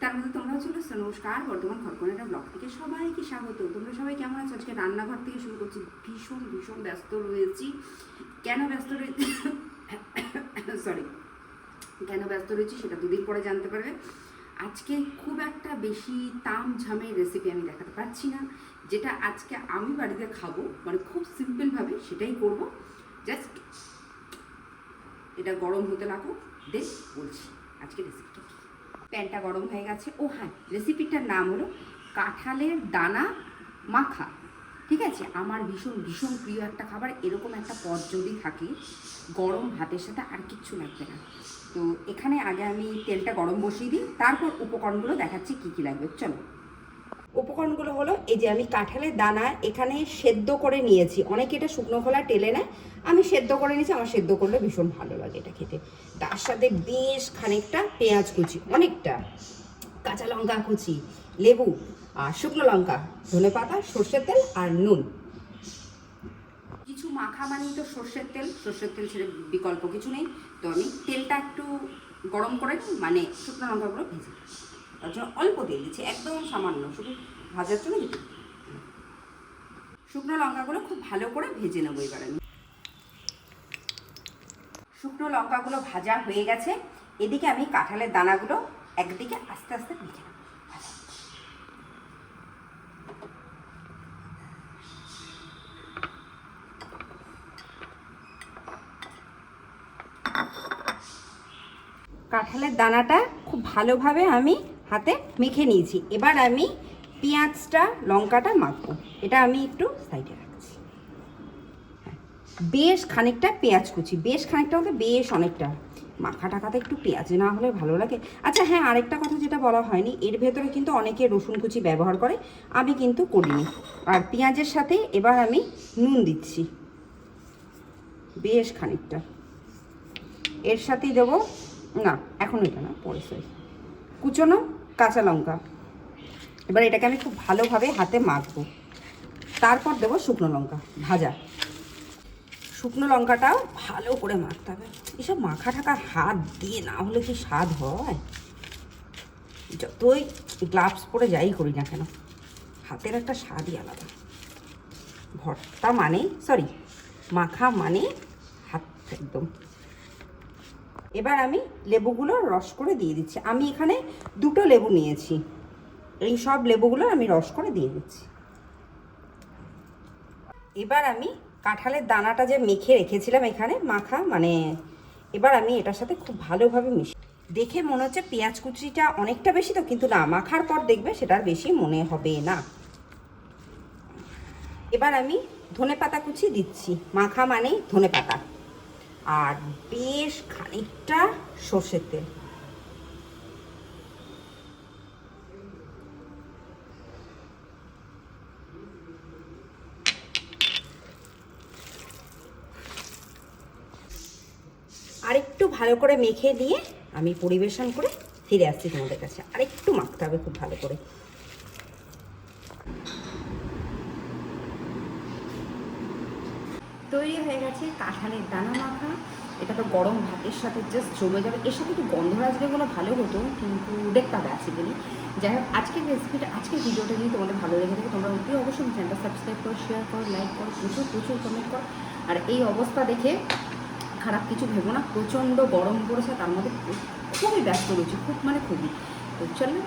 তার মধ্যে তোমরাও চলে এসছো। নমস্কার, বর্তমান খড়কনেটা ব্লগ থেকে সবাইকে স্বাগত। তোমরা সবাই কেমন আছো? আজকে রান্নাঘর থেকে শুরু করছি। ভীষণ ভীষণ ব্যস্ত রয়েছি। কেন ব্যস্ত রয়েছি সরি কেন ব্যস্ত রয়েছি সেটা দুদিন পরে জানতে পারবে। আজকে খুব একটা বেশি তাম ঝামের রেসিপি আমি দেখাতে পারছি না। যেটা আজকে আমি বাড়িতে খাবো, মানে খুব সিম্পলভাবে সেটাই করব। জাস্ট এটা গরম হতে লাগুক, দেখ বলছি আজকে রেসিপিটা কী। প্যানটা গরম হয়ে গেছে। ও হ্যাঁ, রেসিপিটার নাম হলো কাঁঠালের দানা মাখা। ঠিক আছে, আমার ভীষণ ভীষণ প্রিয় একটা খাবার। এরকম একটা পদ যদি থাকে গরম ভাতের সাথে আর কিচ্ছু লাগবে না। তো এখানে আগে আমি তেলটা গরম বসিয়ে দিই, তারপর উপকরণগুলো দেখাচ্ছি কী কী লাগবে। চলো, উপকরণগুলো হলো এই যে আমি কাঁঠালের দানা এখানে সেদ্ধ করে নিয়েছি। অনেকে এটা শুকনো খোলা টেলে নেয়, আমি সেদ্ধ করে নিয়েছি। আমার সেদ্ধ করলে ভীষণ ভালো লাগে এটা খেতে। তার সাথে বেশ খানিকটা পেঁয়াজ কুচি, অনেকটা কাঁচা লঙ্কা কুচি, লেবু আর শুকনো লঙ্কা, ধনেপাতা, সর্ষের তেল আর নুন। কিছু মাখা মানেই তো সর্ষের তেল ছেড়ে বিকল্প কিছু নেই। তো আমি তেলটা একটু গরম করে মানে শুকনো লঙ্কাগুলো ভেজে, তার জন্য অল্প দিয়ে দিচ্ছি, একদম সামান্য, শুধু ভাজার জন্য দিতে। শুকনো লঙ্কাগুলো খুব ভালো করে ভেজে নেবো। এবার আমি শুকনো লঙ্কাগুলো ভাজা হয়ে গেছে। এদিকে আমি কাঁঠালের দানাগুলো একদিকে আস্তে আস্তে ভেজে নেব। কাঁঠালের দানাটা খুব ভালোভাবে আমি হাতে মেখে নিয়েছি। এবার আমি পেঁয়াজটা লঙ্কাটা মাখবো। এটা আমি একটু সাইডে রাখছি। বেশ খানিকটা পেঁয়াজ কুচি, বেশ খানিকটা হলে বেশ অনেকটা। মাখা টাকাতে একটু পেঁয়াজ না হলে ভালো লাগে। আচ্ছা হ্যাঁ, আরেকটা কথা যেটা বলা হয়নি, এর ভেতরে কিন্তু অনেকে রসুন কুচি ব্যবহার করে, আমি কিন্তু করিনি। আর পেঁয়াজের সাথে এবার আমি নুন দিচ্ছি বেশ খানিকটা। এর সাথেই দেবো, না এখন এটা না, পরে সরি, কুচনো কাঁচা লঙ্কা। এবার এটাকে আমি খুব ভালোভাবে হাতে মাখবো। তারপর দেবো শুকনো লঙ্কা ভাজা। শুকনো লঙ্কাটাও ভালো করে মাখতে হবে। এসব মাখা ঠাকা হাত দিয়ে না হলে কি স্বাদ হয়? যতই গ্লাভস পরে যাই করি না কেন, হাতের একটা স্বাদই আলাদা। ভর্তা মানে মাখা মানে হাত একদম। এবার আমি লেবুগুলো রস করে দিয়ে দিচ্ছি। আমি এখানে 2টো লেবু নিয়েছি। এই সব লেবুগুলো আমি রস করে দিয়ে দিচ্ছি। এবার আমি কাঁঠালের দানাটা যে মেখে রেখেছিলাম এখানে মাখা, মানে এবার আমি এটার সাথে খুব ভালোভাবে দেখে মনে হচ্ছে পেঁয়াজ কুচিটা অনেকটা বেশি, তো কিন্তু না, মাখার পর দেখবে সেটার বেশি মনে হবে না। এবার আমি ধনেপাতা কুচি দিচ্ছি। মাখা মানেই ধনেপাতা, আর বেশ খানিকটা সর্ষের তেল। আরেকটু ভালো করে মেখে দিয়ে আমি পরিবেশন করে ফিরে আসছি তোমাদের কাছে। আরেকটু মাখতে হবে খুব ভালো করে। তৈরি হয়ে গেছে কাঁঠালের দানা মাখা। এটা তো গরম ভাতের সাথে জাস্ট জমে যাবে। এর সাথে একটু গন্ধরাজ যেগুলো ভালো হতো, কিন্তু দেখতে হবে আছে বলি। যাই হোক, আজকের রেসিপিটা, আজকের ভিডিওটা যদি তোমাদের ভালো লেগে থাকে, তোমরা অতি অবশ্যই চ্যানেলটা সাবস্ক্রাইব করো, শেয়ার করো, লাইক করো, প্রচুর প্রচুর কমেন্ট করো। আর এই অবস্থা দেখে খারাপ কিছু ভেবো না, প্রচণ্ড গরম পড়েছে, তার মধ্যে খুবই ব্যস্ত রয়েছে, খুব মানে খুবই। তো চলো